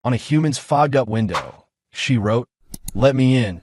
On a human's fogged-up window, she wrote, "Let me in."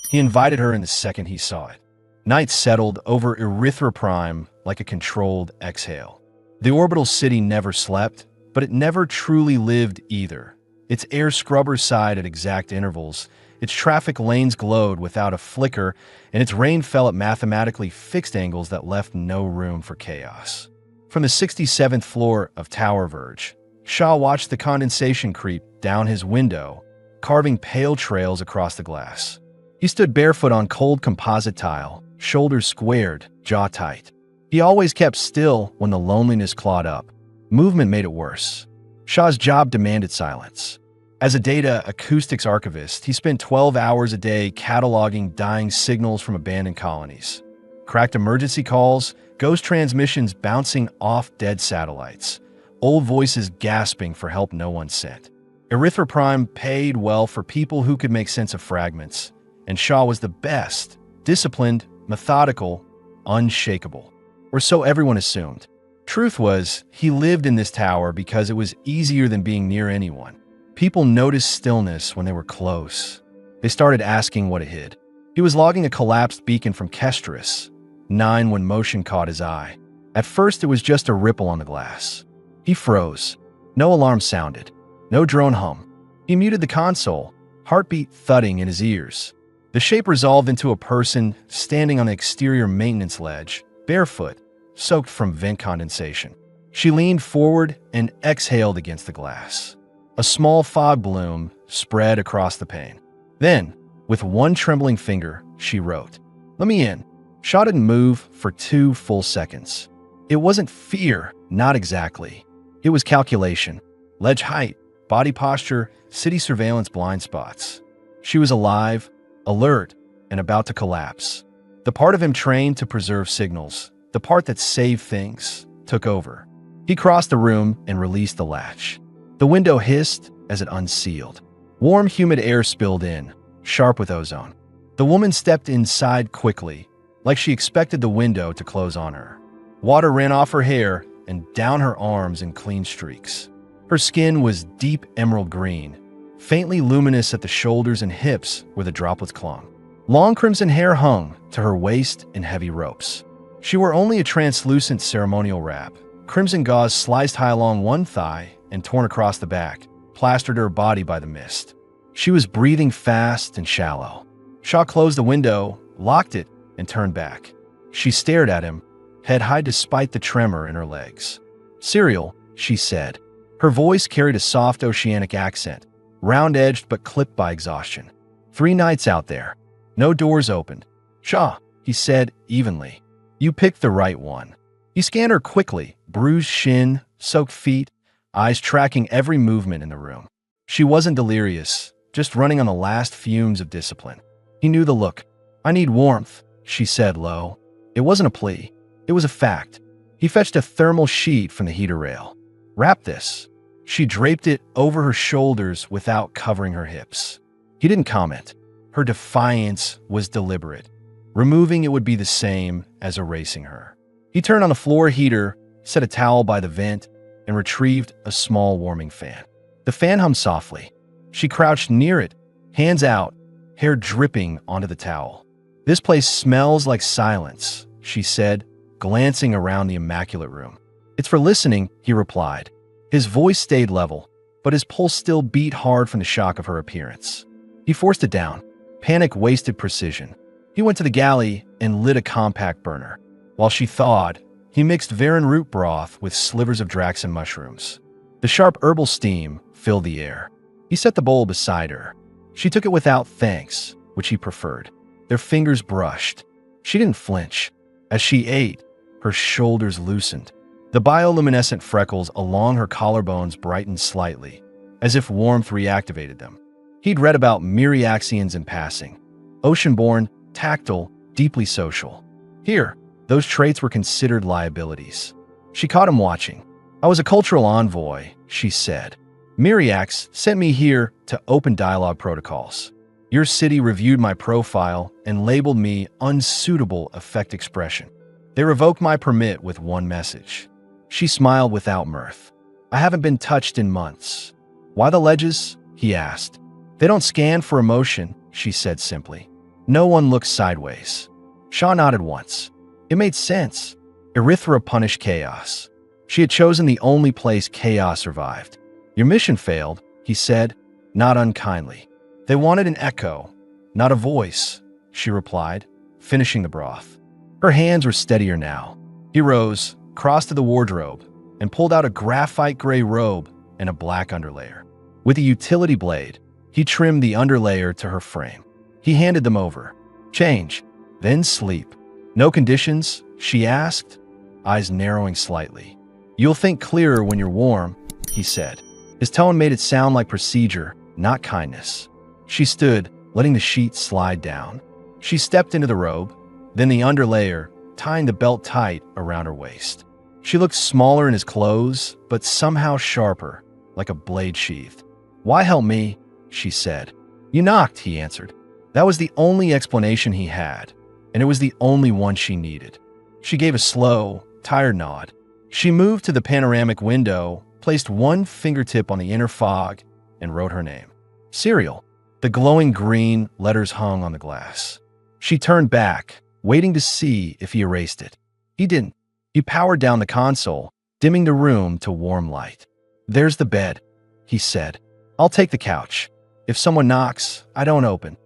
He invited her in the second he saw it. Night settled over Erythra Prime like a controlled exhale. The orbital city never slept, but it never truly lived either. Its air scrubbers sighed at exact intervals, its traffic lanes glowed without a flicker, and its rain fell at mathematically fixed angles that left no room for chaos. From the 67th floor of Tower Verge, Shaw watched the condensation creep down his window, carving pale trails across the glass. He stood barefoot on cold composite tile, shoulders squared, jaw tight. He always kept still when the loneliness clawed up. Movement made it worse. Shaw's job demanded silence. As a data acoustics archivist, he spent 12 hours a day cataloging dying signals from abandoned colonies. Cracked emergency calls, ghost transmissions bouncing off dead satellites, old voices gasping for help no one sent. Erythra Prime paid well for people who could make sense of fragments, and Shaw was the best, disciplined, methodical, unshakable. Or so everyone assumed. Truth was, he lived in this tower because it was easier than being near anyone. People noticed stillness when they were close. They started asking what it hid. He was logging a collapsed beacon from Kestris, 9 when motion caught his eye. At first, it was just a ripple on the glass. He froze. No alarm sounded. No drone hum. He muted the console, heartbeat thudding in his ears. The shape resolved into a person standing on the exterior maintenance ledge, barefoot, soaked from vent condensation. She leaned forward and exhaled against the glass. A small fog bloom spread across the pane. Then, with one trembling finger, she wrote, "Let me in." Shaw didn't move for 2 full seconds. It wasn't fear, not exactly. It was calculation. Ledge height, body posture, city surveillance blind spots. She was alive, alert, and about to collapse. The part of him trained to preserve signals, the part that saved things, took over. He crossed the room and released the latch. The window hissed as it unsealed. Warm, humid air spilled in, sharp with ozone. The woman stepped inside quickly, like she expected the window to close on her. Water ran off her hair and down her arms in clean streaks. Her skin was deep emerald green, faintly luminous at the shoulders and hips where the droplets clung. Long crimson hair hung to her waist in heavy ropes. She wore only a translucent ceremonial wrap. Crimson gauze sliced high along one thigh and torn across the back, plastered her body by the mist. She was breathing fast and shallow. Shaw closed the window, locked it, and turned back. She stared at him, head high despite the tremor in her legs. "Cereal," she said. Her voice carried a soft oceanic accent, round-edged but clipped by exhaustion. 3 nights out there. No doors opened. "Shaw," he said evenly. "You picked the right one." He scanned her quickly, bruised shin, soaked feet, eyes tracking every movement in the room. She wasn't delirious, just running on the last fumes of discipline. He knew the look. "I need warmth," she said low. It wasn't a plea. It was a fact. He fetched a thermal sheet from the heater rail. "Wrap this." She draped it over her shoulders without covering her hips. He didn't comment. Her defiance was deliberate. Removing it would be the same as erasing her. He turned on the floor heater, set a towel by the vent, and retrieved a small warming fan. The fan hummed softly. She crouched near it, hands out, hair dripping onto the towel. "This place smells like silence," she said, glancing around the immaculate room. "It's for listening," he replied. His voice stayed level, but his pulse still beat hard from the shock of her appearance. He forced it down. Panic wasted precision. He went to the galley and lit a compact burner. While she thawed, he mixed Varan root broth with slivers of Draxon mushrooms. The sharp herbal steam filled the air. He set the bowl beside her. She took it without thanks, which he preferred. Their fingers brushed. She didn't flinch. As she ate, her shoulders loosened. The bioluminescent freckles along her collarbones brightened slightly, as if warmth reactivated them. He'd read about Myriaxians in passing. Ocean-born, tactile, deeply social. Here, those traits were considered liabilities. She caught him watching. "I was a cultural envoy," she said. "Myriax sent me here to open dialogue protocols. Your city reviewed my profile and labeled me unsuitable effect expression. They revoked my permit with one message." She smiled without mirth. "I haven't been touched in months." "Why the ledges?" he asked. They don't scan for emotion, she said simply. No one looks sideways. Shaw nodded once. It made sense. Erythra punished chaos. She had chosen the only place chaos survived. Your mission failed, he said, not unkindly. They wanted an echo, not a voice, she replied, finishing the broth. Her hands were steadier now. He rose, crossed to the wardrobe, and pulled out a graphite gray robe and a black underlayer. With a utility blade, he trimmed the underlayer to her frame. He handed them over. Change, then sleep. No conditions? She asked, eyes narrowing slightly. You'll think clearer when you're warm, he said. His tone made it sound like procedure, not kindness. She stood, letting the sheet slide down. She stepped into the robe, then the underlayer, tying the belt tight around her waist. She looked smaller in his clothes, but somehow sharper, like a blade sheathed. Why help me? She said. You knocked, he answered. That was the only explanation he had, and it was the only one she needed. She gave a slow, tired nod. She moved to the panoramic window, placed one fingertip on the inner fog, and wrote her name. Serial. The glowing green letters hung on the glass. She turned back, waiting to see if he erased it. He didn't. He powered down the console, dimming the room to warm light. There's the bed, he said. I'll take the couch. If someone knocks, I don't open.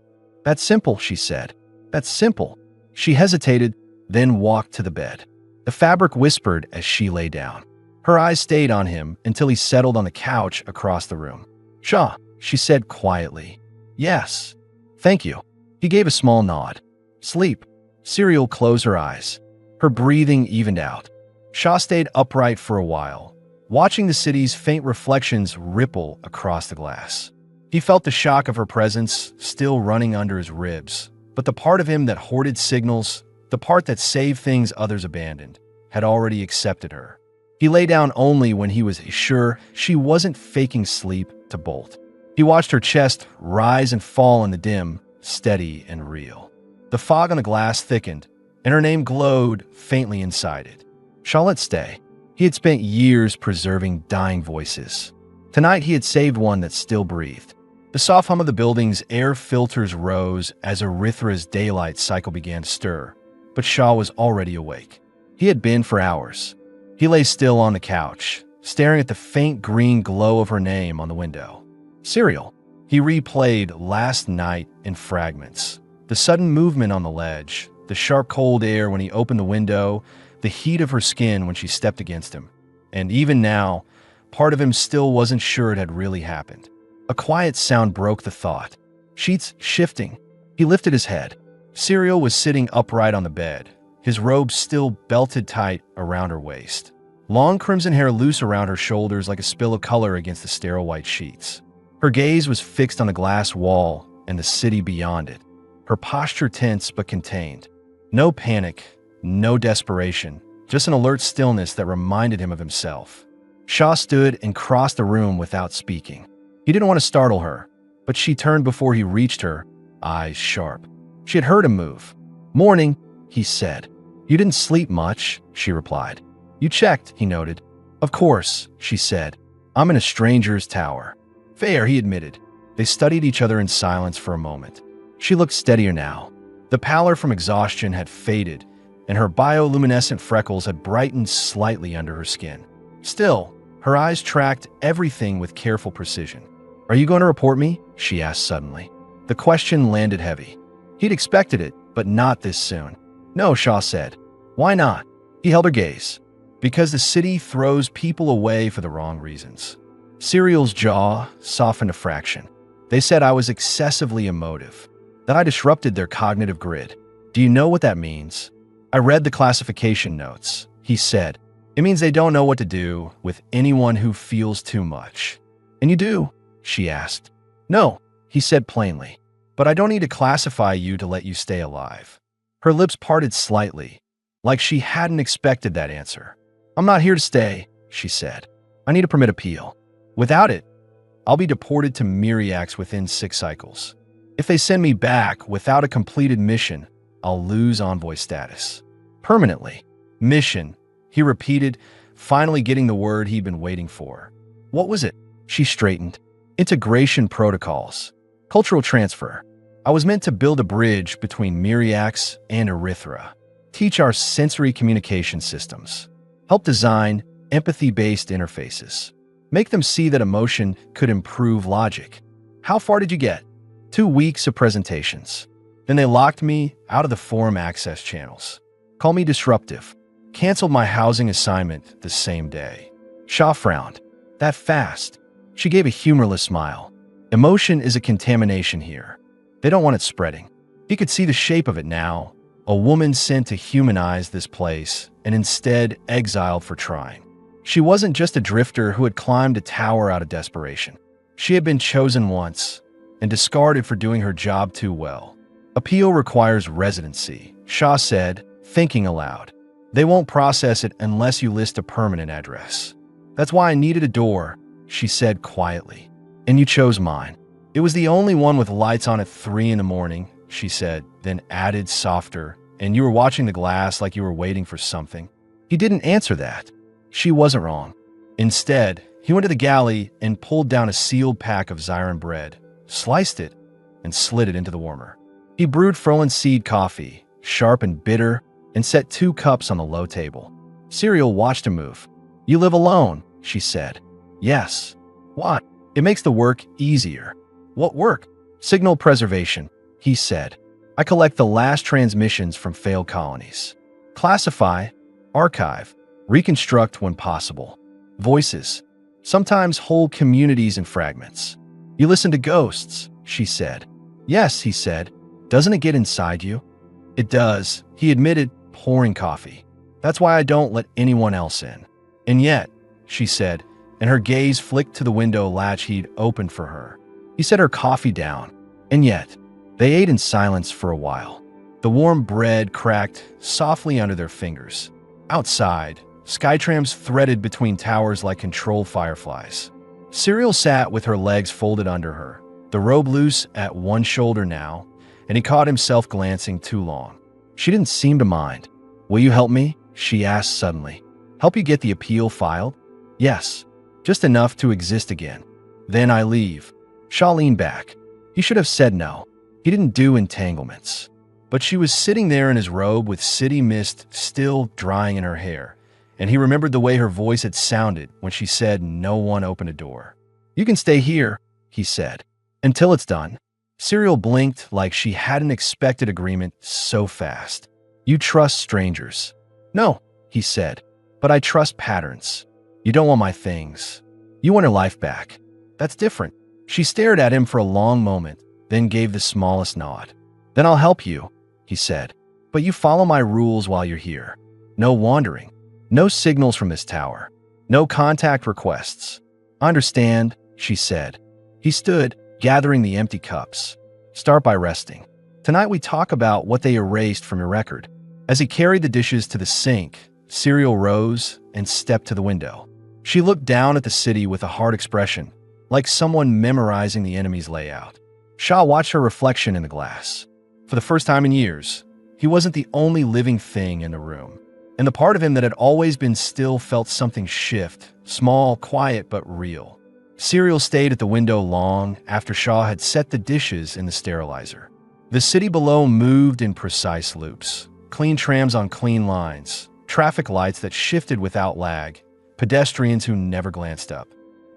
That's simple, she said. That's simple. She hesitated, then walked to the bed. The fabric whispered as she lay down. Her eyes stayed on him until he settled on the couch across the room. Shaw, she said quietly. Yes. Thank you. He gave a small nod. Sleep. Serial closed her eyes. Her breathing evened out. Shaw stayed upright for a while, watching the city's faint reflections ripple across the glass. He felt the shock of her presence still running under his ribs, but the part of him that hoarded signals, the part that saved things others abandoned, had already accepted her. He lay down only when he was sure she wasn't faking sleep to bolt. He watched her chest rise and fall in the dim, steady and real. The fog on the glass thickened, and her name glowed faintly inside it. Charlotte Stay. He had spent years preserving dying voices. Tonight he had saved one that still breathed. The soft hum of the building's air filters rose as Erythra's daylight cycle began to stir, but Shaw was already awake. He had been for hours. He lay still on the couch, staring at the faint green glow of her name on the window. Serial. He replayed last night in fragments. The sudden movement on the ledge, the sharp cold air when he opened the window, the heat of her skin when she stepped against him. And even now, part of him still wasn't sure it had really happened. A quiet sound broke the thought. Sheets shifting. He lifted his head. Serial was sitting upright on the bed, his robe still belted tight around her waist. Long crimson hair loose around her shoulders like a spill of color against the sterile white sheets. Her gaze was fixed on the glass wall and the city beyond it. Her posture tense but contained. No panic, no desperation, just an alert stillness that reminded him of himself. Shaw stood and crossed the room without speaking. He didn't want to startle her, but she turned before he reached her, eyes sharp. She had heard him move. Morning, he said. You didn't sleep much, she replied. You checked, he noted. Of course, she said. I'm in a stranger's tower. Fair, he admitted. They studied each other in silence for a moment. She looked steadier now. The pallor from exhaustion had faded, and her bioluminescent freckles had brightened slightly under her skin. Still, her eyes tracked everything with careful precision. Are you going to report me? She asked suddenly. The question landed heavy. He'd expected it, but not this soon. No, Shaw said. Why not? He held her gaze. Because the city throws people away for the wrong reasons. Serial's jaw softened a fraction. They said I was excessively emotive, that I disrupted their cognitive grid. Do you know what that means? I read the classification notes, he said. It means they don't know what to do with anyone who feels too much. And you do? She asked. No, he said plainly. But I don't need to classify you to let you stay alive. Her lips parted slightly, like she hadn't expected that answer. I'm not here to stay, she said. I need a permit appeal. Without it, I'll be deported to Myriax within 6 cycles. If they send me back without a completed mission, I'll lose envoy status. Permanently. Mission, he repeated, finally getting the word he'd been waiting for. What was it? She straightened. Integration protocols. Cultural transfer. I was meant to build a bridge between Miriax and Erythra. Teach our sensory communication systems. Help design empathy-based interfaces. Make them see that emotion could improve logic. How far did you get? 2 weeks of presentations. Then they locked me out of the forum access channels. Call me disruptive. Canceled my housing assignment the same day. Shaw frowned. That fast? She gave a humorless smile. Emotion is a contamination here. They don't want it spreading. He could see the shape of it now. A woman sent to humanize this place and instead exiled for trying. She wasn't just a drifter who had climbed a tower out of desperation. She had been chosen once and discarded for doing her job too well. Appeal requires residency, Shaw said, thinking aloud. They won't process it unless you list a permanent address. That's why I needed a door, she said quietly. And you chose mine. It was the only one with lights on at 3 in the morning, she said, then added softer, and you were watching the glass like you were waiting for something. He didn't answer that. She wasn't wrong. Instead, he went to the galley and pulled down a sealed pack of Zyron bread, sliced it, and slid it into the warmer. He brewed Ferlin seed coffee, sharp and bitter, and set 2 cups on the low table. Cyril watched him move. You live alone, she said. Yes. Why? It makes the work easier. What work? Signal preservation, he said. I collect the last transmissions from failed colonies. Classify, archive, reconstruct when possible. Voices. Sometimes whole communities in fragments. You listen to ghosts, she said. Yes, he said. Doesn't it get inside you? It does, he admitted, pouring coffee. That's why I don't let anyone else in. And yet, she said, and her gaze flicked to the window latch he'd opened for her. He set her coffee down. And yet, they ate in silence for a while. The warm bread cracked softly under their fingers. Outside, skytrams threaded between towers like controlled fireflies. Cyril sat with her legs folded under her, the robe loose at one shoulder now, and he caught himself glancing too long. She didn't seem to mind. Will you help me? She asked suddenly. Help you get the appeal filed? Yes, just enough to exist again. Then I leave. Shaw leaned back. He should have said no. He didn't do entanglements. But she was sitting there in his robe with city mist still drying in her hair, and he remembered the way her voice had sounded when she said no one opened a door. You can stay here, he said, until it's done. Cyril blinked like she hadn't expected agreement so fast. You trust strangers. No, he said, but I trust patterns. You don't want my things. You want her life back. That's different. She stared at him for a long moment, then gave the smallest nod. Then I'll help you, he said. But you follow my rules while you're here. No wandering. No signals from this tower. No contact requests. I understand, she said. He stood, gathering the empty cups. Start by resting. Tonight we talk about what they erased from your record. As he carried the dishes to the sink, Cyril rose and stepped to the window. She looked down at the city with a hard expression, like someone memorizing the enemy's layout. Shaw watched her reflection in the glass. For the first time in years, he wasn't the only living thing in the room. And the part of him that had always been still felt something shift, small, quiet, but real. Cyril stayed at the window long after Shaw had set the dishes in the sterilizer. The city below moved in precise loops. Clean trams on clean lines, traffic lights that shifted without lag, pedestrians who never glanced up.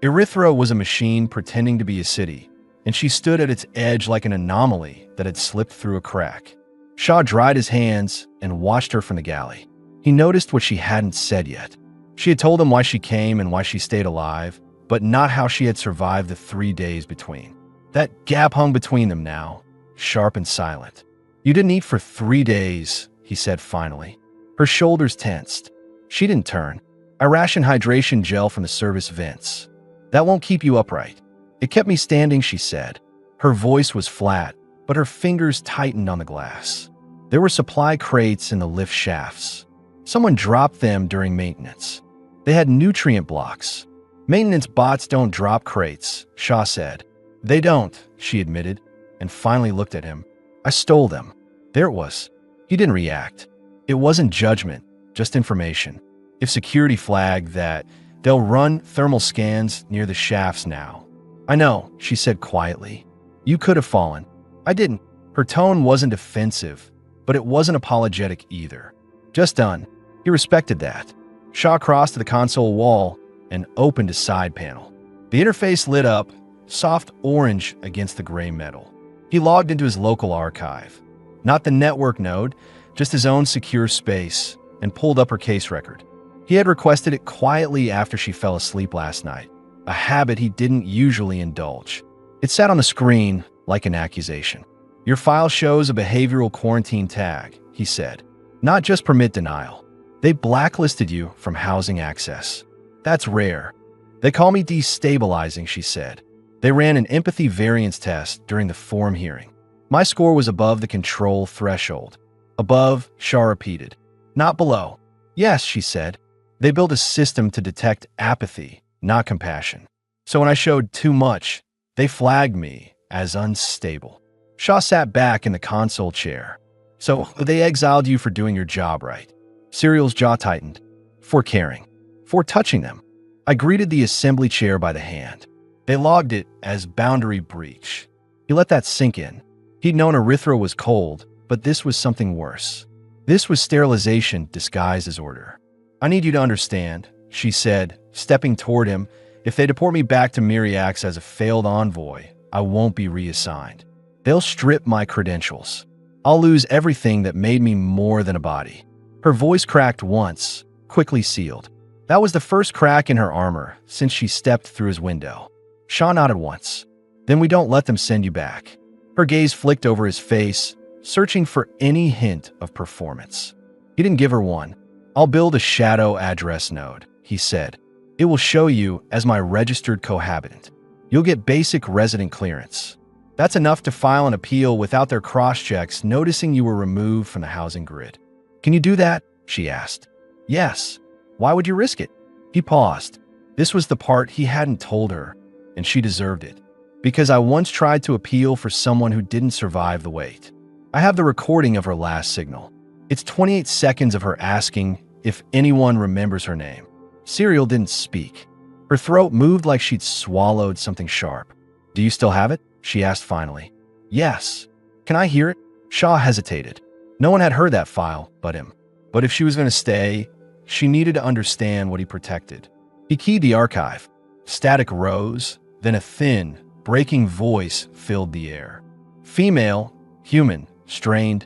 Erythra was a machine pretending to be a city, and she stood at its edge like an anomaly that had slipped through a crack. Shaw dried his hands and watched her from the galley. He noticed what she hadn't said yet. She had told him why she came and why she stayed alive, but not how she had survived the 3 days between. That gap hung between them now, sharp and silent. You didn't eat for 3 days, he said finally. Her shoulders tensed. She didn't turn. I rationed hydration gel from the service vents. That won't keep you upright. It kept me standing, she said. Her voice was flat, but her fingers tightened on the glass. There were supply crates in the lift shafts. Someone dropped them during maintenance. They had nutrient blocks. Maintenance bots don't drop crates, Shaw said. They don't, she admitted, and finally looked at him. I stole them. There it was. He didn't react. It wasn't judgment, just information. If security flagged that, they'll run thermal scans near the shafts now. I know, she said quietly. You could have fallen. I didn't. Her tone wasn't defensive, but it wasn't apologetic either. Just done. He respected that. Shaw crossed to the console wall and opened a side panel. The interface lit up, soft orange against the gray metal. He logged into his local archive. Not the network node, just his own secure space, and pulled up her case record. He had requested it quietly after she fell asleep last night, a habit he didn't usually indulge. It sat on the screen like an accusation. Your file shows a behavioral quarantine tag, he said. Not just permit denial. They blacklisted you from housing access. That's rare. They call me destabilizing, she said. They ran an empathy variance test during the forum hearing. My score was above the control threshold. Above, Shaw repeated. Not below. Yes, she said. They built a system to detect apathy, not compassion. So when I showed too much, they flagged me as unstable. Shaw sat back in the console chair. So they exiled you for doing your job right. Serial's jaw tightened. For caring. For touching them. I greeted the assembly chair by the hand. They logged it as boundary breach. He let that sink in. He'd known Erythra was cold, but this was something worse. This was sterilization disguised as order. I need you to understand, she said, stepping toward him. If they deport me back to Myriax as a failed envoy, I won't be reassigned. They'll strip my credentials. I'll lose everything that made me more than a body. Her voice cracked once, quickly sealed. That was the first crack in her armor since she stepped through his window. Shaw nodded once. Then we don't let them send you back. Her gaze flicked over his face, searching for any hint of performance. He didn't give her one. I'll build a shadow address node, he said. It will show you as my registered cohabitant. You'll get basic resident clearance. That's enough to file an appeal without their cross-checks noticing you were removed from the housing grid. Can you do that? She asked. Yes. Why would you risk it? He paused. This was the part he hadn't told her, and she deserved it. Because I once tried to appeal for someone who didn't survive the wait. I have the recording of her last signal. It's 28 seconds of her asking if anyone remembers her name. Serial didn't speak. Her throat moved like she'd swallowed something sharp. Do you still have it? She asked finally. Yes. Can I hear it? Shaw hesitated. No one had heard that file but him. But if she was going to stay, she needed to understand what he protected. He keyed the archive. Static rose, then a thin, breaking voice filled the air. Female, human, strained.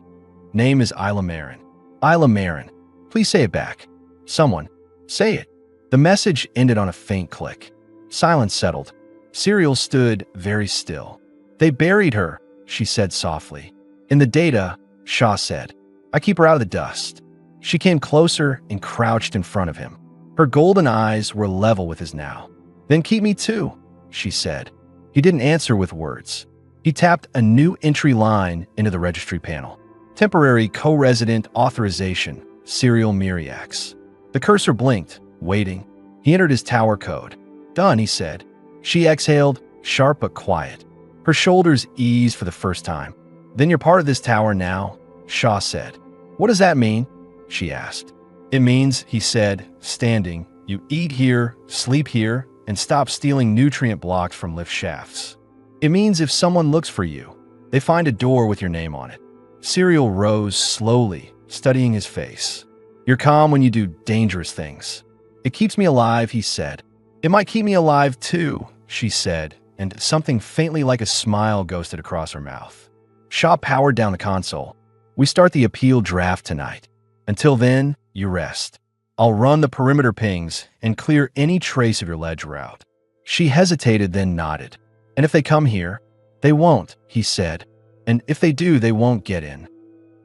Name is Isla Marin. Isla Marin. Please say it back. Someone. Say it. The message ended on a faint click. Silence settled. Serial stood very still. They buried her, she said softly. In the data, Shaw said. I keep her out of the dust. She came closer and crouched in front of him. Her golden eyes were level with his now. Then keep me too, she said. He didn't answer with words. He tapped a new entry line into the registry panel. Temporary co-resident authorization, Serial Myriax. The cursor blinked, waiting. He entered his tower code. Done, he said. She exhaled, sharp but quiet. Her shoulders eased for the first time. Then you're part of this tower now, Shaw said. What does that mean? She asked. It means, he said, standing, you eat here, sleep here, and stop stealing nutrient blocks from lift shafts. It means if someone looks for you, they find a door with your name on it. Serial rose slowly, studying his face. You're calm when you do dangerous things. It keeps me alive, he said. It might keep me alive too, she said, and something faintly like a smile ghosted across her mouth. Shaw powered down the console. We start the appeal draft tonight. Until then, you rest. I'll run the perimeter pings and clear any trace of your ledge route. She hesitated, then nodded. And if they come here, they won't, he said. And if they do, they won't get in.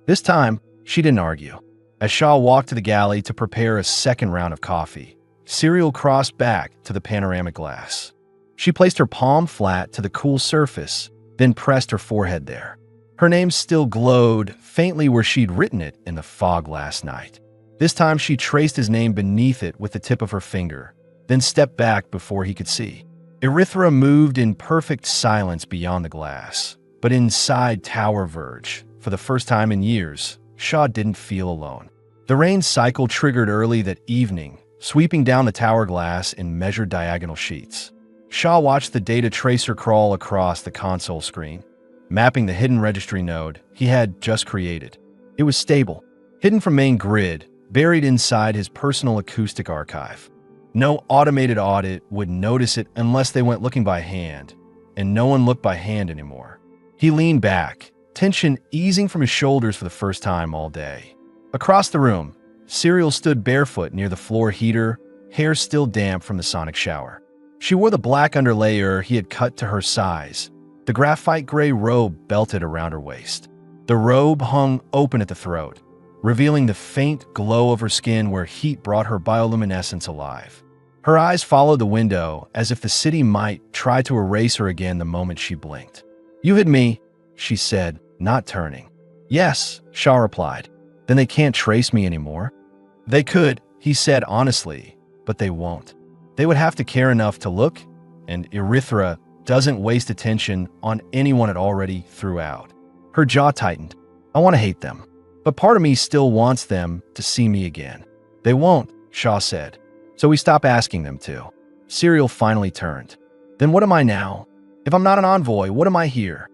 This time, she didn't argue. As Shaw walked to the galley to prepare a second round of coffee, Serial crossed back to the panoramic glass. She placed her palm flat to the cool surface, then pressed her forehead there. Her name still glowed faintly where she'd written it in the fog last night. This time she traced his name beneath it with the tip of her finger, then stepped back before he could see. Erythra moved in perfect silence beyond the glass, but inside Tower Verge, for the first time in years, Shaw didn't feel alone. The rain cycle triggered early that evening, sweeping down the tower glass in measured diagonal sheets. Shaw watched the data tracer crawl across the console screen, mapping the hidden registry node he had just created. It was stable, hidden from main grid, buried inside his personal acoustic archive. No automated audit would notice it unless they went looking by hand, and no one looked by hand anymore. He leaned back, tension easing from his shoulders for the first time all day. Across the room, Serial stood barefoot near the floor heater, hair still damp from the sonic shower. She wore the black underlayer he had cut to her size. The graphite gray robe belted around her waist. The robe hung open at the throat, revealing the faint glow of her skin where heat brought her bioluminescence alive. Her eyes followed the window as if the city might try to erase her again the moment she blinked. "You hid me," she said, not turning. "Yes," Shaw replied. "Then they can't trace me anymore?" "They could," he said honestly, "but they won't. They would have to care enough to look, and Erythra doesn't waste attention on anyone it already threw out." Her jaw tightened. "I want to hate them, but part of me still wants them to see me again." "They won't," Shaw said. "So we stop asking them to." Serial finally turned. "Then what am I now? If I'm not an envoy, what am I here?"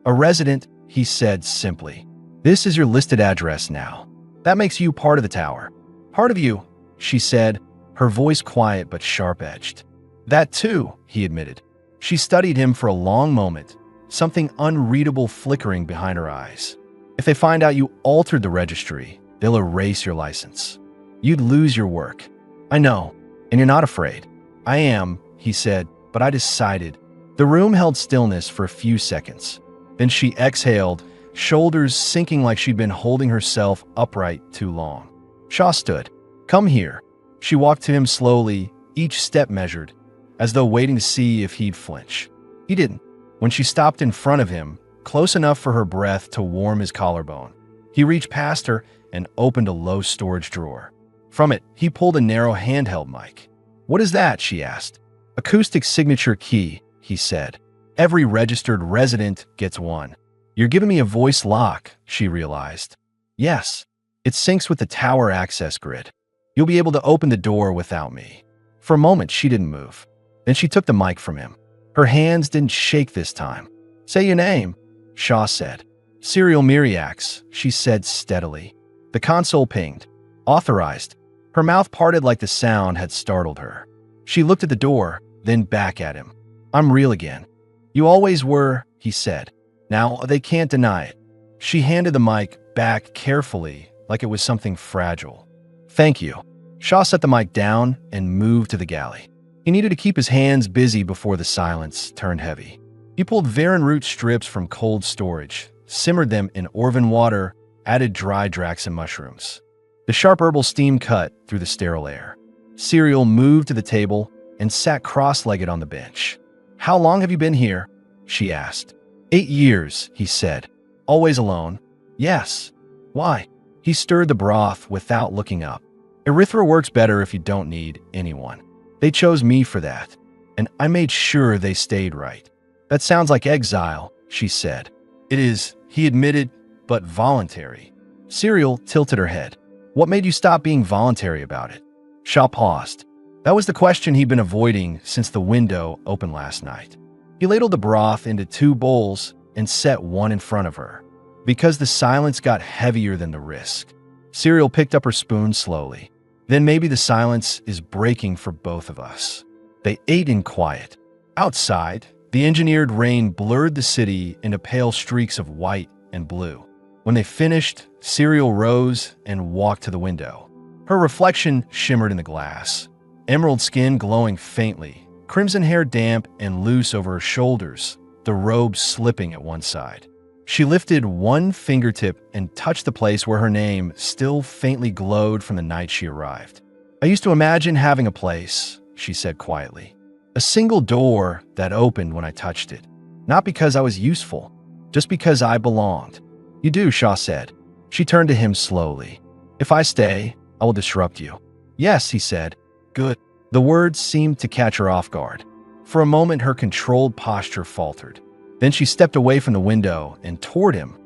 "A resident," he said simply. "This is your listed address now. That makes you part of the tower." "Part of you," she said, her voice quiet but sharp-edged. "That too," he admitted. She studied him for a long moment, something unreadable flickering behind her eyes. "If they find out you altered the registry, they'll erase your license. You'd lose your work." "I know, and you're not afraid." "I am," he said, "but I decided." The room held stillness for a few seconds. Then she exhaled, shoulders sinking like she'd been holding herself upright too long. Shaw stood. "Come here." She walked to him slowly, each step measured, as though waiting to see if he'd flinch. He didn't. When she stopped in front of him, close enough for her breath to warm his collarbone, he reached past her and opened a low storage drawer. From it, he pulled a narrow handheld mic. "What is that?" she asked. "Acoustic signature key," he said. "Every registered resident gets one." "You're giving me a voice lock," she realized. "Yes. It syncs with the tower access grid. You'll be able to open the door without me." For a moment, she didn't move. Then she took the mic from him. Her hands didn't shake this time. "Say your name," Shaw said. "Serial Miriax," she said steadily. The console pinged. "Authorized." Her mouth parted like the sound had startled her. She looked at the door, then back at him. "I'm real again." "You always were," he said. "Now they can't deny it." She handed the mic back carefully, like it was something fragile. "Thank you." Shaw set the mic down and moved to the galley. He needed to keep his hands busy before the silence turned heavy. He pulled Varan root strips from cold storage, simmered them in Orvan water, added dry Draxon mushrooms. The sharp herbal steam cut through the sterile air. Serial moved to the table and sat cross-legged on the bench. "How long have you been here?" she asked. 8 years, he said. "Always alone?" "Yes." "Why?" He stirred the broth without looking up. "Erythra works better if you don't need anyone. They chose me for that, and I made sure they stayed right." "That sounds like exile," she said. "It is," he admitted, "but voluntary." Serial tilted her head. "What made you stop being voluntary about it?" Shaw paused. That was the question he'd been avoiding since the window opened last night. He ladled the broth into 2 bowls and set one in front of her. "Because the silence got heavier than the risk." Serial picked up her spoon slowly. "Then maybe the silence is breaking for both of us." They ate in quiet. Outside, the engineered rain blurred the city into pale streaks of white and blue. When they finished, Serial rose and walked to the window. Her reflection shimmered in the glass, emerald skin glowing faintly, crimson hair damp and loose over her shoulders, the robe slipping at one side. She lifted one fingertip and touched the place where her name still faintly glowed from the night she arrived. "I used to imagine having a place," she said quietly. "A single door that opened when I touched it. Not because I was useful, just because I belonged." "You do," Shaw said. She turned to him slowly. "If I stay, I will disrupt you." "Yes," he said. "Good." The words seemed to catch her off guard. For a moment, her controlled posture faltered. Then she stepped away from the window and toward him,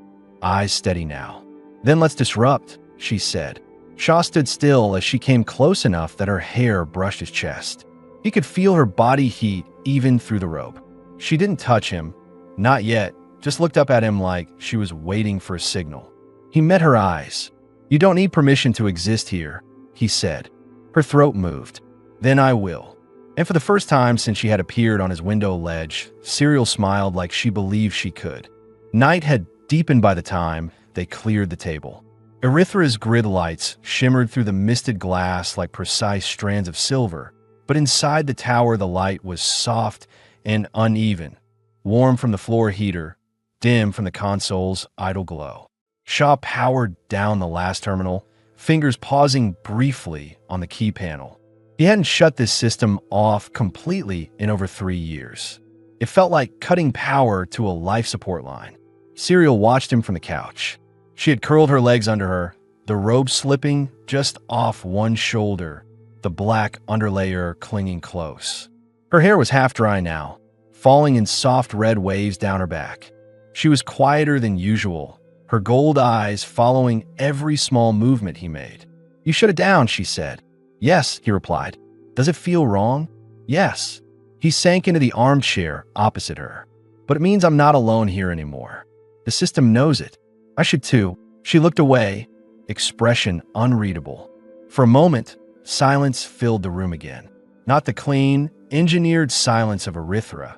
eyes steady now. "Then let's disrupt," she said. Shaw stood still as she came close enough that her hair brushed his chest. He could feel her body heat even through the rope. She didn't touch him, not yet, just looked up at him like she was waiting for a signal. He met her eyes. "You don't need permission to exist here," he said. Her throat moved. "Then I will." And for the first time since she had appeared on his window ledge, Serial smiled like she believed she could. Night had deepened by the time they cleared the table. Erythra's grid lights shimmered through the misted glass like precise strands of silver, but inside the tower the light was soft and uneven, warm from the floor heater, dim from the console's idle glow. Shaw powered down the last terminal, fingers pausing briefly on the key panel. He hadn't shut this system off completely in over 3 years. It felt like cutting power to a life support line. Serial watched him from the couch. She had curled her legs under her, the robe slipping just off one shoulder, the black underlayer clinging close. Her hair was half dry now, falling in soft red waves down her back. She was quieter than usual, her gold eyes following every small movement he made. "You shut it down," she said. "Yes," he replied. "Does it feel wrong?" "Yes." He sank into the armchair opposite her. "But it means I'm not alone here anymore. The system knows it. I should too." She looked away, expression unreadable. For a moment, silence filled the room again. Not the clean, engineered silence of Erythra,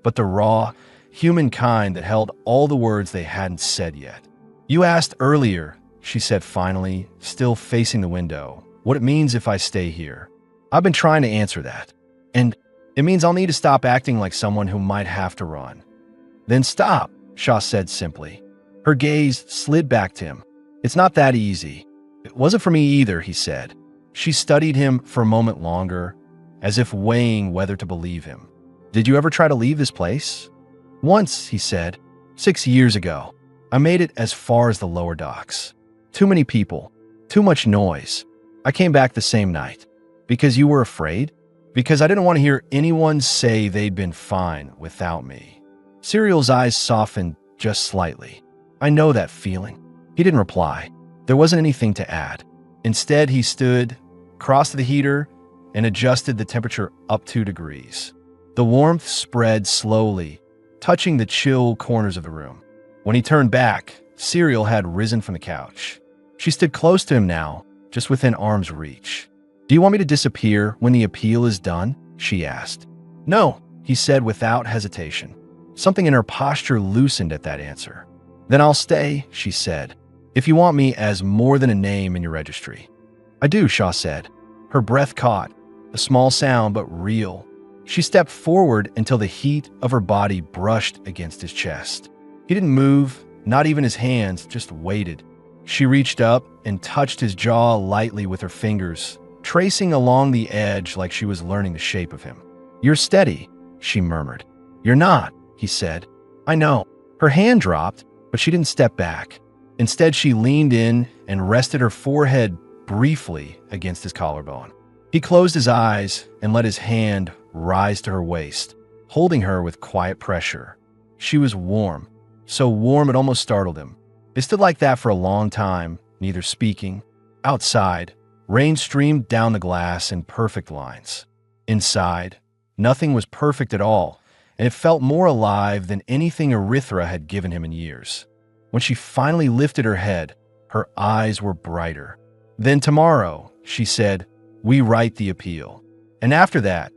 but the raw, human kind that held all the words they hadn't said yet. "You asked earlier," she said finally, still facing the window, "what it means if I stay here. I've been trying to answer that. And it means I'll need to stop acting like someone who might have to run." "Then stop," Shaw said simply. Her gaze slid back to him. "It's not that easy." "It wasn't for me either," he said. She studied him for a moment longer, as if weighing whether to believe him. "Did you ever try to leave this place?" "Once," he said. 6 years ago. I made it as far as the lower docks. Too many people. Too much noise. I came back the same night." "Because you were afraid?" "Because I didn't want to hear anyone say they'd been fine without me." Serial's eyes softened just slightly. "I know that feeling." He didn't reply. There wasn't anything to add. Instead, he stood, crossed the heater, and adjusted the temperature up 2 degrees. The warmth spread slowly, touching the chill corners of the room. When he turned back, Serial had risen from the couch. She stood close to him now, just within arm's reach. "Do you want me to disappear when the appeal is done?" she asked. "No," he said without hesitation. Something in her posture loosened at that answer. "Then I'll stay," she said, "if you want me as more than a name in your registry." "I do," Shaw said. Her breath caught, a small sound but real. She stepped forward until the heat of her body brushed against his chest. He didn't move, not even his hands, just waited. She reached up and touched his jaw lightly with her fingers, tracing along the edge like she was learning the shape of him. "You're steady," she murmured. "You're not," he said. "I know." Her hand dropped, but she didn't step back. Instead, she leaned in and rested her forehead briefly against his collarbone. He closed his eyes and let his hand rise to her waist, holding her with quiet pressure. She was warm, so warm it almost startled him. They stood like that for a long time, neither speaking. Outside, rain streamed down the glass in perfect lines. Inside, nothing was perfect at all, and it felt more alive than anything Erythra had given him in years. When she finally lifted her head, her eyes were brighter. "Then tomorrow," she said, "we write the appeal. And after that,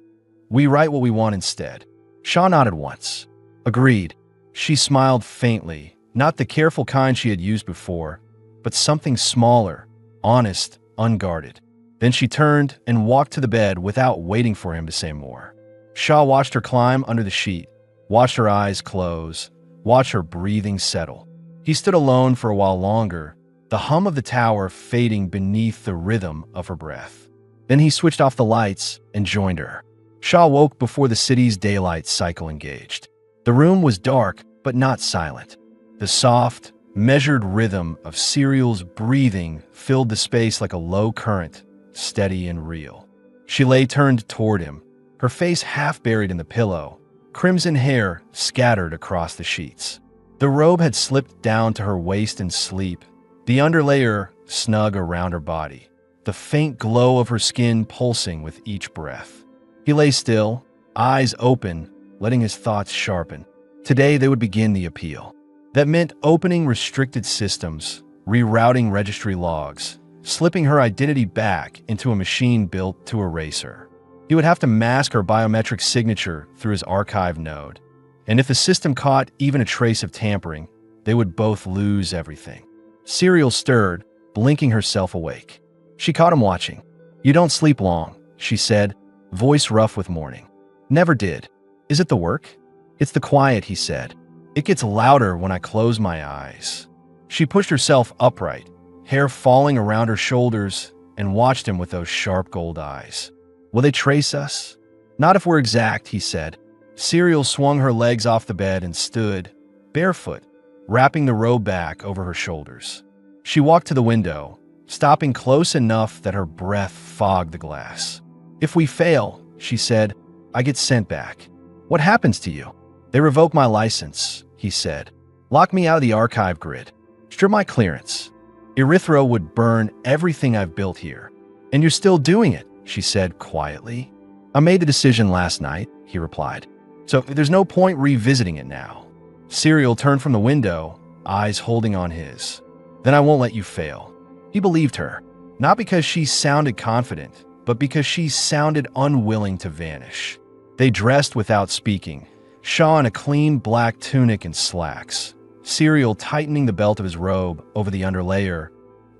we write what we want instead." Shaw nodded once. "Agreed." She smiled faintly, not the careful kind she had used before, but something smaller, honest, unguarded. Then she turned and walked to the bed without waiting for him to say more. Shaw watched her climb under the sheet, watched her eyes close, watched her breathing settle. He stood alone for a while longer, the hum of the tower fading beneath the rhythm of her breath. Then he switched off the lights and joined her. Shaw woke before the city's daylight cycle engaged. The room was dark, but not silent. The soft, measured rhythm of Serial's breathing filled the space like a low current, steady and real. She lay turned toward him, her face half buried in the pillow, crimson hair scattered across the sheets. The robe had slipped down to her waist in sleep, the underlayer snug around her body, the faint glow of her skin pulsing with each breath. He lay still, eyes open, letting his thoughts sharpen. Today they would begin the appeal. That meant opening restricted systems, rerouting registry logs, slipping her identity back into a machine built to erase her. He would have to mask her biometric signature through his archive node. And if the system caught even a trace of tampering, they would both lose everything. Serial stirred, blinking herself awake. She caught him watching. "You don't sleep long," she said, voice rough with mourning. "Never did. Is it the work?" "It's the quiet," he said. "It gets louder when I close my eyes." She pushed herself upright, hair falling around her shoulders, and watched him with those sharp gold eyes. "Will they trace us?" "Not if we're exact," he said. Serial swung her legs off the bed and stood, barefoot, wrapping the robe back over her shoulders. She walked to the window, stopping close enough that her breath fogged the glass. "If we fail," she said, "I get sent back." "What happens to you?" "They revoke my license," he said. "Lock me out of the archive grid. Strip my clearance. Erythra would burn everything I've built here." "And you're still doing it," she said quietly. "I made the decision last night," he replied. "So there's no point revisiting it now." Serial turned from the window, eyes holding on his. "Then I won't let you fail." He believed her, not because she sounded confident, but because she sounded unwilling to vanish. They dressed without speaking, Shaw in a clean black tunic and slacks, Serial tightening the belt of his robe over the underlayer,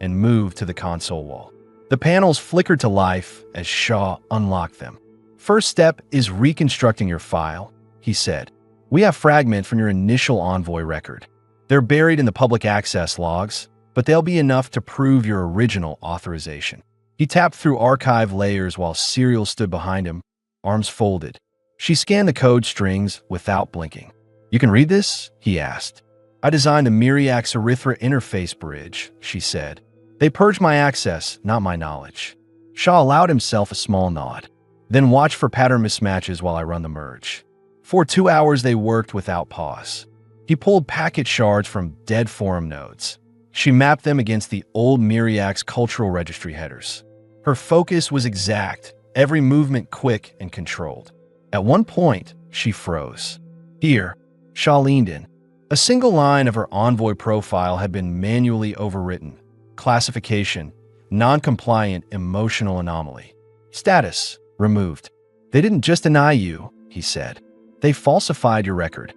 and moved to the console wall. The panels flickered to life as Shaw unlocked them. "First step is reconstructing your file," he said. "We have fragments from your initial Envoy record. They're buried in the public access logs, but they'll be enough to prove your original authorization." He tapped through archive layers while Serial stood behind him, arms folded. She scanned the code strings without blinking. "You can read this?" he asked. "I designed the Myriax Erythra interface bridge," she said. "They purge my access, not my knowledge." Shaw allowed himself a small nod. "Then watch for pattern mismatches while I run the merge." For 2 hours they worked without pause. He pulled packet shards from dead forum nodes. She mapped them against the old Myriax cultural registry headers. Her focus was exact, every movement quick and controlled. At one point, she froze. Here, Shaw leaned in. A single line of her Envoy profile had been manually overwritten. Classification, non-compliant emotional anomaly. Status, removed. "They didn't just deny you," he said. "They falsified your record."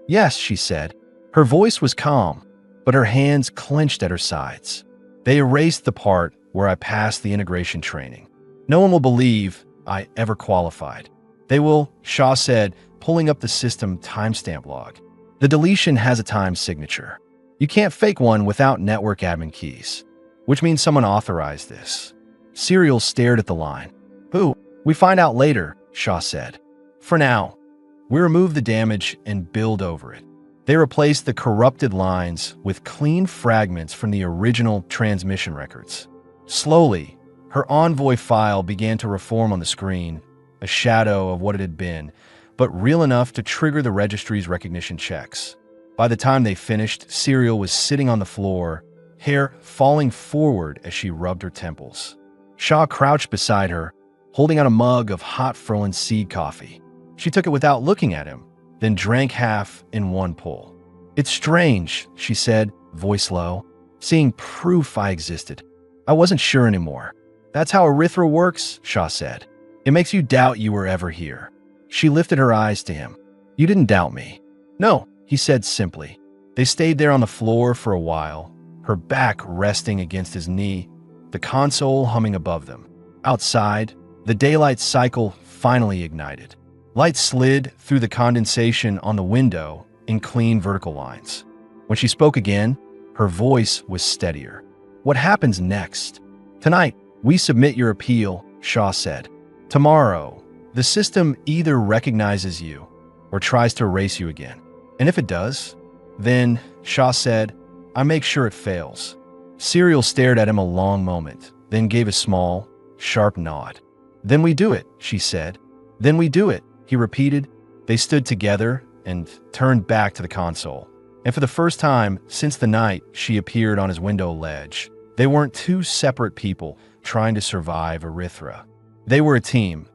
"Yes," she said. Her voice was calm, but her hands clenched at her sides. "They erased the part where I passed the integration training. No one will believe I ever qualified." "They will," Shaw said, pulling up the system timestamp log. "The deletion has a time signature. You can't fake one without network admin keys, which means someone authorized this." Serial stared at the line. "Who? We find out later," Shaw said. "For now, we remove the damage and build over it." They replaced the corrupted lines with clean fragments from the original transmission records. Slowly, her Envoy file began to reform on the screen, a shadow of what it had been, but real enough to trigger the registry's recognition checks. By the time they finished, Serial was sitting on the floor, hair falling forward as she rubbed her temples. Shaw crouched beside her, holding out a mug of hot Ferlin seed coffee. She took it without looking at him, then drank half in one pull. "It's strange," she said, voice low, "seeing proof I existed. I wasn't sure anymore." "That's how Erythra works," Shaw said. "It makes you doubt you were ever here." She lifted her eyes to him. "You didn't doubt me." "No," he said simply. They stayed there on the floor for a while, her back resting against his knee, the console humming above them. Outside, the daylight cycle finally ignited. Light slid through the condensation on the window in clean vertical lines. When she spoke again, her voice was steadier. "What happens next?" "Tonight, we submit your appeal," Shaw said. "Tomorrow, the system either recognizes you or tries to erase you again. And if it does, then," Shaw said, "I make sure it fails." Serial stared at him a long moment, then gave a small, sharp nod. "Then we do it," she said. "Then we do it," he repeated. They stood together and turned back to the console. And for the first time since the night she appeared on his window ledge, they weren't two separate people trying to survive Erythra. They were a team,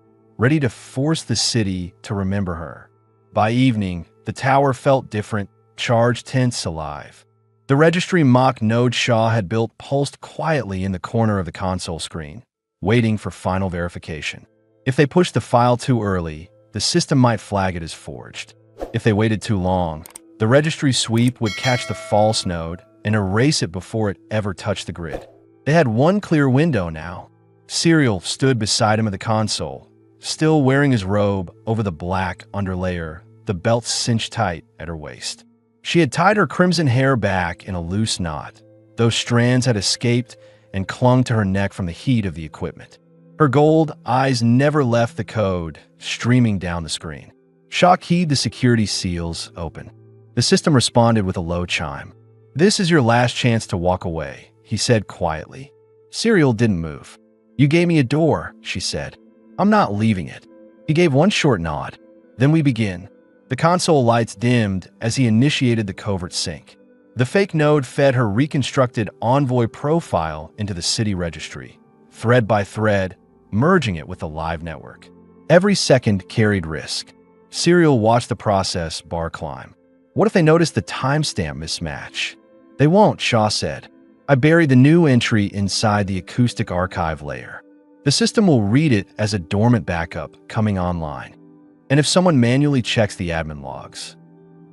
ready to force the city to remember her. By evening, the tower felt different, charged, tense, alive. The registry mock node Shaw had built pulsed quietly in the corner of the console screen, waiting for final verification. If they pushed the file too early, the system might flag it as forged. If they waited too long, the registry sweep would catch the false node and erase it before it ever touched the grid. They had one clear window now. Serial stood beside him at the console, still wearing his robe over the black underlayer, the belt cinched tight at her waist. She had tied her crimson hair back in a loose knot. Those strands had escaped and clung to her neck from the heat of the equipment. Her gold eyes never left the code streaming down the screen. Shaw keyed the security seals open. The system responded with a low chime. "This is your last chance to walk away," he said quietly. Serial didn't move. "You gave me a door," she said. "I'm not leaving it." He gave one short nod. "Then we begin." The console lights dimmed as he initiated the covert sync. The fake node fed her reconstructed Envoy profile into the city registry, thread by thread, merging it with the live network. Every second carried risk. Serial watched the process bar climb. What if they noticed the timestamp mismatch? "They won't," Shaw said. "I buried the new entry inside the acoustic archive layer. The system will read it as a dormant backup coming online. And if someone manually checks the admin logs,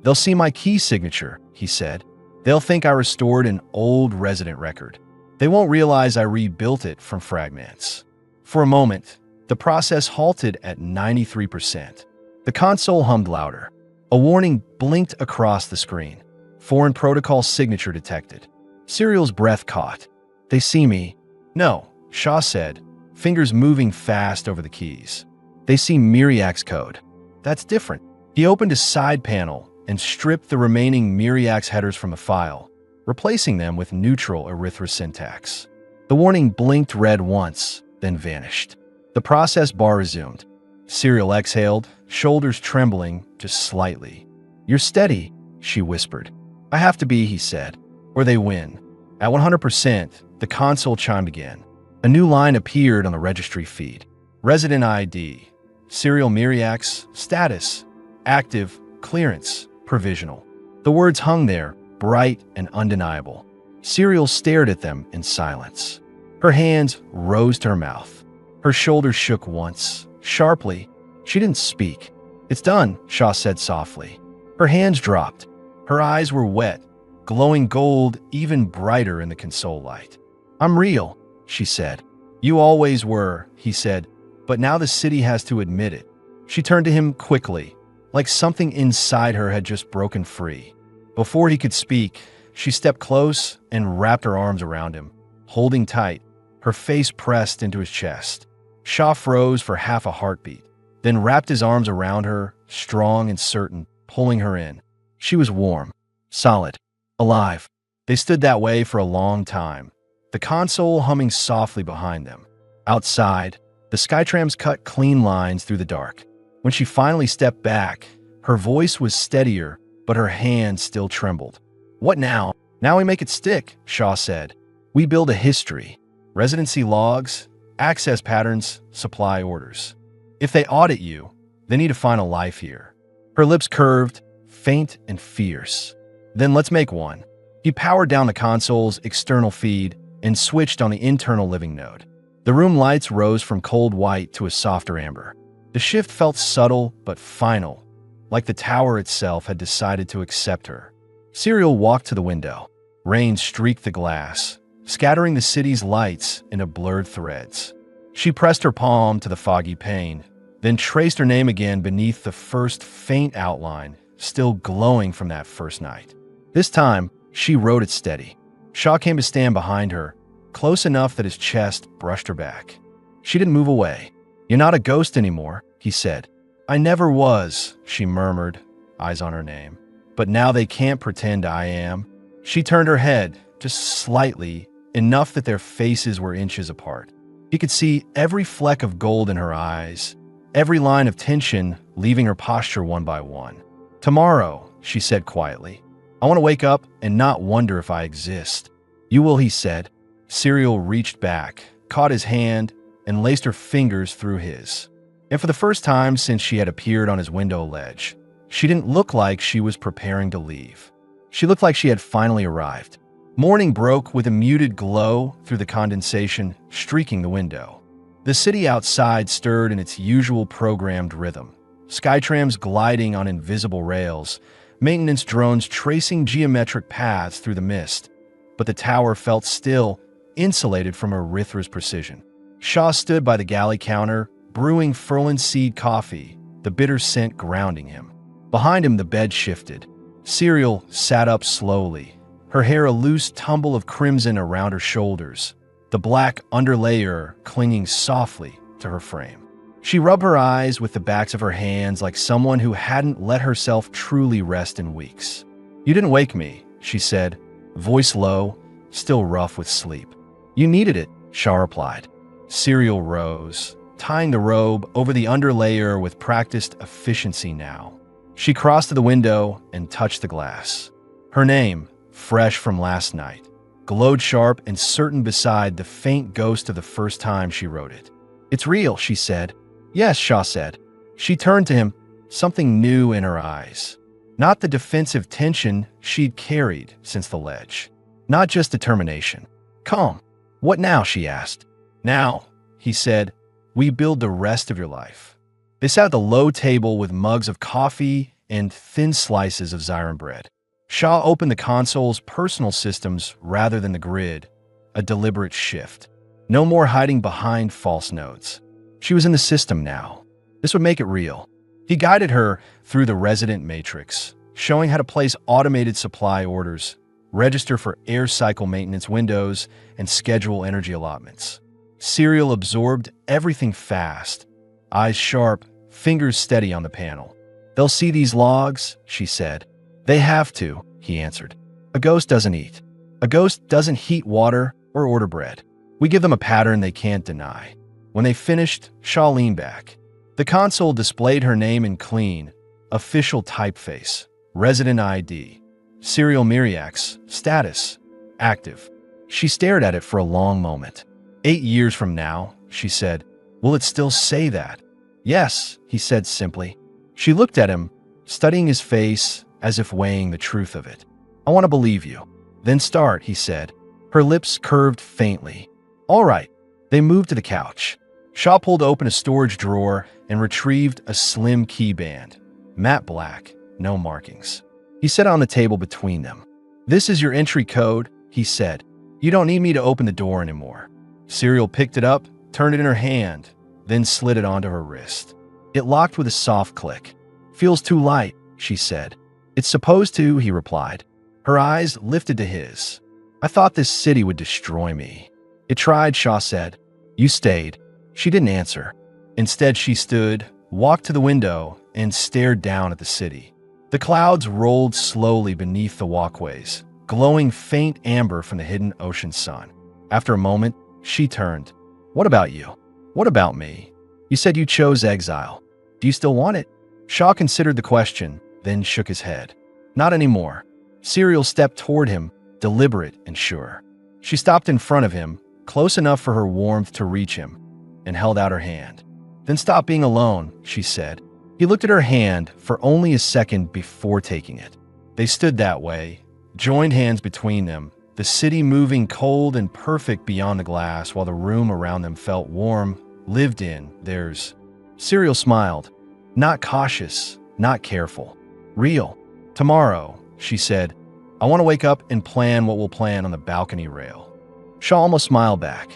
they'll see my key signature," he said. "They'll think I restored an old resident record. They won't realize I rebuilt it from fragments." For a moment, the process halted at 93%. The console hummed louder. A warning blinked across the screen. "Foreign protocol signature detected." Serial's breath caught. "They see me." "No," Shaw said, fingers moving fast over the keys. "They see Myriac's code." "That's different." He opened a side panel and stripped the remaining Myriac's headers from the file, replacing them with neutral Erythra syntax. The warning blinked red once, then vanished. The process bar resumed. Serial exhaled, shoulders trembling just slightly. "You're steady," she whispered. "I have to be," he said, "or they win." At 100%, the console chimed again. A new line appeared on the registry feed. Resident ID, Serial Myriac's, status, active, clearance, provisional. The words hung there, bright and undeniable. Serial stared at them in silence. Her hands rose to her mouth. Her shoulders shook once, sharply. She didn't speak. "It's done," Shaw said softly. Her hands dropped. Her eyes were wet, glowing gold even brighter in the console light. "I'm real," she said. "You always were," he said, "but now the city has to admit it." She turned to him quickly, like something inside her had just broken free. Before he could speak, she stepped close and wrapped her arms around him, holding tight, her face pressed into his chest. Shaw froze for half a heartbeat, then wrapped his arms around her, strong and certain, pulling her in. She was warm, solid, alive. They stood that way for a long time, the console humming softly behind them. Outside, the Skytrams cut clean lines through the dark. When she finally stepped back, her voice was steadier, but her hand still trembled. "What now?" "Now we make it stick," Shaw said. "We build a history. Residency logs, access patterns, supply orders. If they audit you, they need to find a life here." Her lips curved, faint and fierce. "Then let's make one." He powered down the console's external feed and switched on the internal living node. The room lights rose from cold white to a softer amber. The shift felt subtle but final, like the tower itself had decided to accept her. Serial walked to the window. Rain streaked the glass, scattering the city's lights into blurred threads. She pressed her palm to the foggy pane, then traced her name again beneath the first faint outline, still glowing from that first night. This time, she wrote it steady. Shaw came to stand behind her, close enough that his chest brushed her back. She didn't move away. "You're not a ghost anymore," he said. "I never was," she murmured, eyes on her name. "But now they can't pretend I am." She turned her head, just slightly, enough that their faces were inches apart. He could see every fleck of gold in her eyes, every line of tension leaving her posture one by one. "Tomorrow," she said quietly, "I want to wake up and not wonder if I exist." "You will," he said. Serial reached back, caught his hand, and laced her fingers through his. And for the first time since she had appeared on his window ledge, she didn't look like she was preparing to leave. She looked like she had finally arrived. Morning broke with a muted glow through the condensation streaking the window. The city outside stirred in its usual programmed rhythm. Skytrams gliding on invisible rails, maintenance drones tracing geometric paths through the mist. But the tower felt still, insulated from Erythra's precision. Shaw stood by the galley counter, brewing Furlan seed coffee, the bitter scent grounding him. Behind him, the bed shifted. Serial sat up slowly, her hair a loose tumble of crimson around her shoulders, the black underlayer clinging softly to her frame. She rubbed her eyes with the backs of her hands like someone who hadn't let herself truly rest in weeks. "You didn't wake me," she said, voice low, still rough with sleep. "You needed it," Shaw replied. Serial rose, tying the robe over the underlayer with practiced efficiency now. She crossed to the window and touched the glass. Her name, fresh from last night, glowed sharp and certain beside the faint ghost of the first time she wrote it. "It's real," she said. "Yes," Shaw said. She turned to him, something new in her eyes. Not the defensive tension she'd carried since the ledge. Not just determination. "Calm. What now?" she asked. "Now," he said, "we build the rest of your life." They sat at the low table with mugs of coffee and thin slices of Zyron bread. Shaw opened the console's personal systems rather than the grid, a deliberate shift. No more hiding behind false nodes. She was in the system now. This would make it real. He guided her through the resident matrix, showing how to place automated supply orders, register for air cycle maintenance windows, and schedule energy allotments. Serial absorbed everything fast, eyes sharp, fingers steady on the panel. "They'll see these logs," she said. "They have to," he answered. "A ghost doesn't eat. A ghost doesn't heat water or order bread. We give them a pattern they can't deny." When they finished, Shaw leaned back. The console displayed her name in clean, official typeface, resident ID, Serial Myriax, status, active. She stared at it for a long moment. 8 years from now, she said, will it still say that? "Yes," he said simply. She looked at him, studying his face as if weighing the truth of it. "I want to believe you." "Then start," he said. Her lips curved faintly. "All right." They moved to the couch. Shaw pulled open a storage drawer and retrieved a slim key band. Matte black, no markings. He set it on the table between them. "This is your entry code," he said. "You don't need me to open the door anymore." Serial picked it up, turned it in her hand, then slid it onto her wrist. It locked with a soft click. "Feels too light," she said. "It's supposed to," he replied. Her eyes lifted to his. "I thought this city would destroy me." "It tried," Shaw said. "You stayed." She didn't answer. Instead, she stood, walked to the window, and stared down at the city. The clouds rolled slowly beneath the walkways, glowing faint amber from the hidden ocean sun. After a moment, she turned. "What about you? What about me? You said you chose exile. Do you still want it?" Shaw considered the question, then shook his head. "Not anymore." Serial stepped toward him, deliberate and sure. She stopped in front of him, close enough for her warmth to reach him, and held out her hand. "Then stop being alone," she said. He looked at her hand for only a second before taking it. They stood that way, joined hands between them, the city moving cold and perfect beyond the glass while the room around them felt warm, lived in, theirs. Serial smiled. Not cautious, not careful. "Real. Tomorrow," she said, "I want to wake up and plan what we'll plan on the balcony rail." Shaw almost smiled back.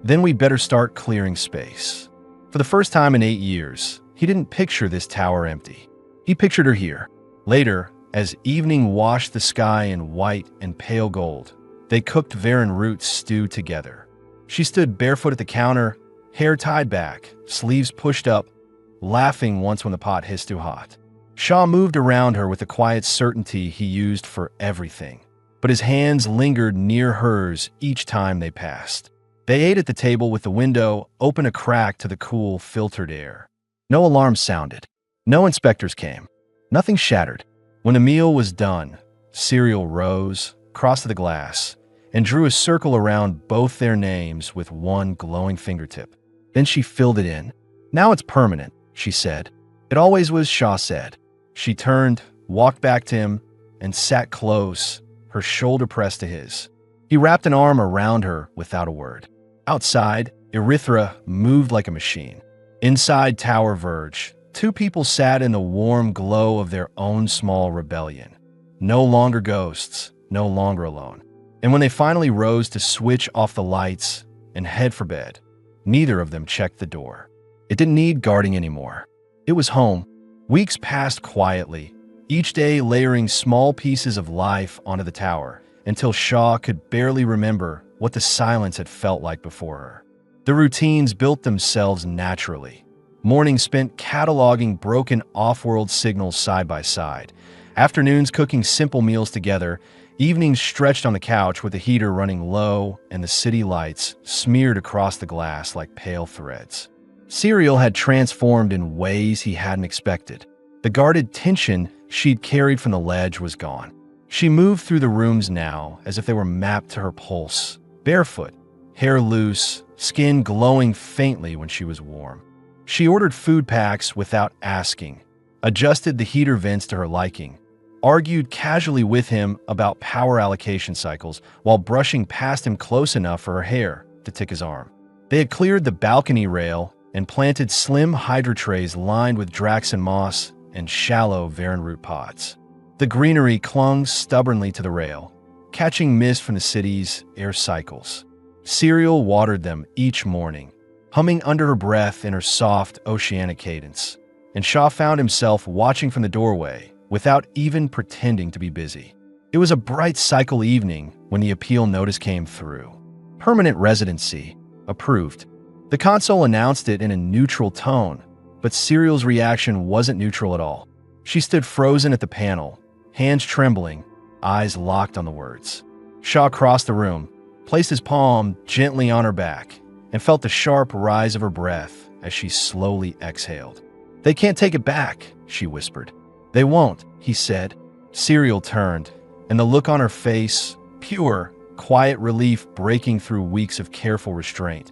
"Then we'd better start clearing space." For the first time in 8 years, he didn't picture this tower empty. He pictured her here. Later, as evening washed the sky in white and pale gold, they cooked Varen root stew together. She stood barefoot at the counter, hair tied back, sleeves pushed up, laughing once when the pot hissed too hot. Shaw moved around her with the quiet certainty he used for everything, but his hands lingered near hers each time they passed. They ate at the table with the window open a crack to the cool, filtered air. No alarms sounded. No inspectors came. Nothing shattered. When the meal was done, Serial rose, crossed to the glass, and drew a circle around both their names with one glowing fingertip. Then she filled it in. "Now it's permanent," she said. It always was, Shaw said. She turned, walked back to him, and sat close, her shoulder pressed to his. He wrapped an arm around her without a word. Outside, Erythra moved like a machine. Inside Tower Verge, two people sat in the warm glow of their own small rebellion. No longer ghosts, no longer alone. And when they finally rose to switch off the lights and head for bed, neither of them checked the door. It didn't need guarding anymore. It was home. Weeks passed quietly, each day layering small pieces of life onto the tower, until Shaw could barely remember what the silence had felt like before her. The routines built themselves naturally. Mornings spent cataloging broken off-world signals side by side. Afternoons cooking simple meals together. Evenings stretched on the couch with the heater running low and the city lights smeared across the glass like pale threads. Serial had transformed in ways he hadn't expected. The guarded tension she'd carried from the ledge was gone. She moved through the rooms now as if they were mapped to her pulse, barefoot, hair loose, skin glowing faintly when she was warm. She ordered food packs without asking, adjusted the heater vents to her liking, argued casually with him about power allocation cycles while brushing past him close enough for her hair to tick his arm. They had cleared the balcony rail and planted slim hydra trays lined with Draxon moss and shallow Varenroot pots. The greenery clung stubbornly to the rail, catching mist from the city's air cycles. Serial watered them each morning, humming under her breath in her soft, oceanic cadence. And Shaw found himself watching from the doorway without even pretending to be busy. It was a bright cycle evening when the appeal notice came through. Permanent residency. Approved. The console announced it in a neutral tone, but Serial's reaction wasn't neutral at all. She stood frozen at the panel, hands trembling, eyes locked on the words. Shaw crossed the room, placed his palm gently on her back, and felt the sharp rise of her breath as she slowly exhaled. "They can't take it back," she whispered. "They won't," he said. Serial turned, and the look on her face, pure, quiet relief breaking through weeks of careful restraint,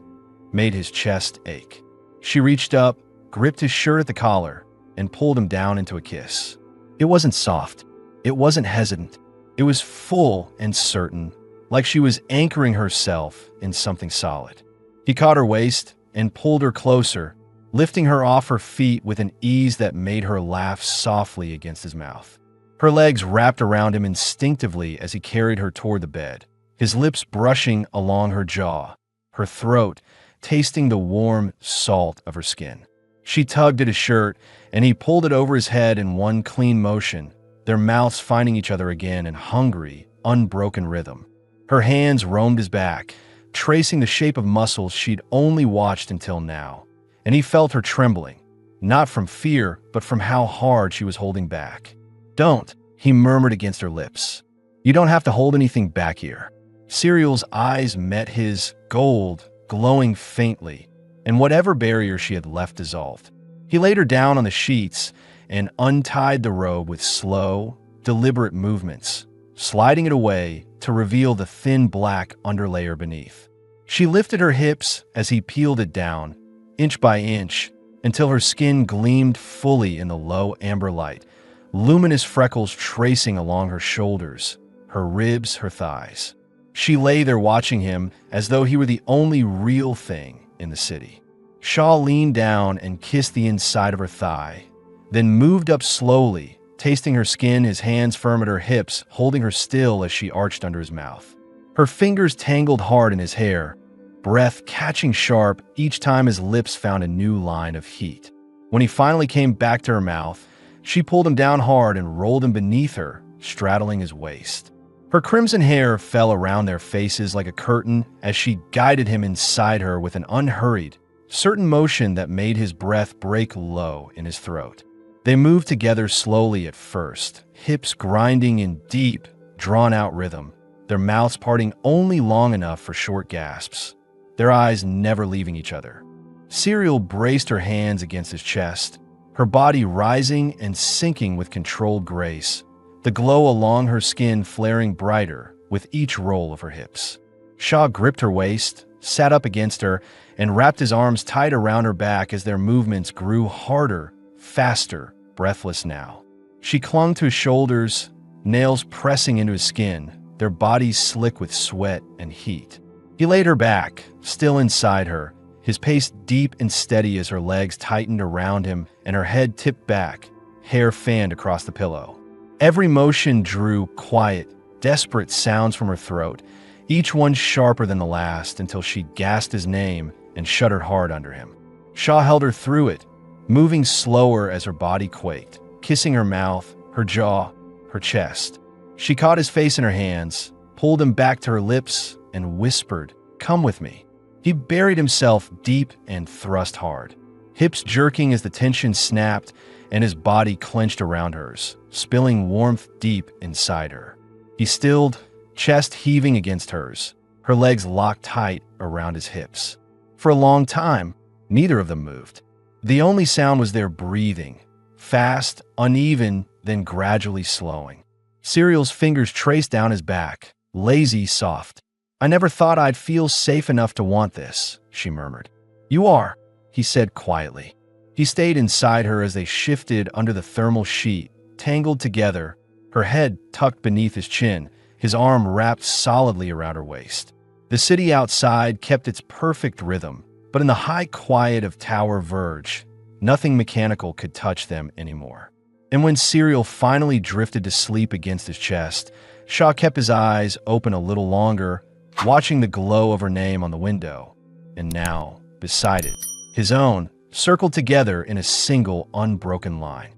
made his chest ache. She reached up, gripped his shirt at the collar, and pulled him down into a kiss. It wasn't soft. It wasn't hesitant. It was full and certain, like she was anchoring herself in something solid. He caught her waist and pulled her closer, lifting her off her feet with an ease that made her laugh softly against his mouth. Her legs wrapped around him instinctively as he carried her toward the bed, his lips brushing along her jaw, her throat tasting the warm salt of her skin. She tugged at his shirt, and he pulled it over his head in one clean motion, their mouths finding each other again in hungry, unbroken rhythm. Her hands roamed his back, tracing the shape of muscles she'd only watched until now, and he felt her trembling, not from fear, but from how hard she was holding back. "Don't," he murmured against her lips. "You don't have to hold anything back here." Serial's eyes met his, gold, glowing faintly, and whatever barrier she had left dissolved. He laid her down on the sheets and untied the robe with slow, deliberate movements, sliding it away to reveal the thin black underlayer beneath. She lifted her hips as he peeled it down, inch by inch, until her skin gleamed fully in the low amber light, luminous freckles tracing along her shoulders, her ribs, her thighs. She lay there watching him as though he were the only real thing in the city. Shaw leaned down and kissed the inside of her thigh, then moved up slowly, tasting her skin, his hands firm at her hips, holding her still as she arched under his mouth. Her fingers tangled hard in his hair, breath catching sharp each time his lips found a new line of heat. When he finally came back to her mouth, she pulled him down hard and rolled him beneath her, straddling his waist. Her crimson hair fell around their faces like a curtain as she guided him inside her with an unhurried, certain motion that made his breath break low in his throat. They moved together slowly at first, hips grinding in deep, drawn-out rhythm, their mouths parting only long enough for short gasps, their eyes never leaving each other. Serial braced her hands against his chest, her body rising and sinking with controlled grace, the glow along her skin flaring brighter with each roll of her hips. Shaw gripped her waist, sat up against her, and wrapped his arms tight around her back as their movements grew harder, faster, breathless now. She clung to his shoulders, nails pressing into his skin, their bodies slick with sweat and heat. He laid her back, still inside her, his pace deep and steady as her legs tightened around him and her head tipped back, hair fanned across the pillow. Every motion drew quiet, desperate sounds from her throat, each one sharper than the last, until she gasped his name and shuddered hard under him. Shaw held her through it, moving slower as her body quaked, kissing her mouth, her jaw, her chest. She caught his face in her hands, pulled him back to her lips, and whispered, "Come with me." He buried himself deep and thrust hard, hips jerking as the tension snapped and his body clenched around hers, spilling warmth deep inside her. He stilled, chest heaving against hers, her legs locked tight around his hips. For a long time, neither of them moved. The only sound was their breathing, fast, uneven, then gradually slowing. Serial's fingers traced down his back, lazy, soft. "I never thought I'd feel safe enough to want this," she murmured. "You are," he said quietly. He stayed inside her as they shifted under the thermal sheet, tangled together, her head tucked beneath his chin, his arm wrapped solidly around her waist. The city outside kept its perfect rhythm, but in the high quiet of Tower Verge, nothing mechanical could touch them anymore. And when Serial finally drifted to sleep against his chest, Shaw kept his eyes open a little longer, watching the glow of her name on the window. And now, beside it, his own, circled together in a single unbroken line.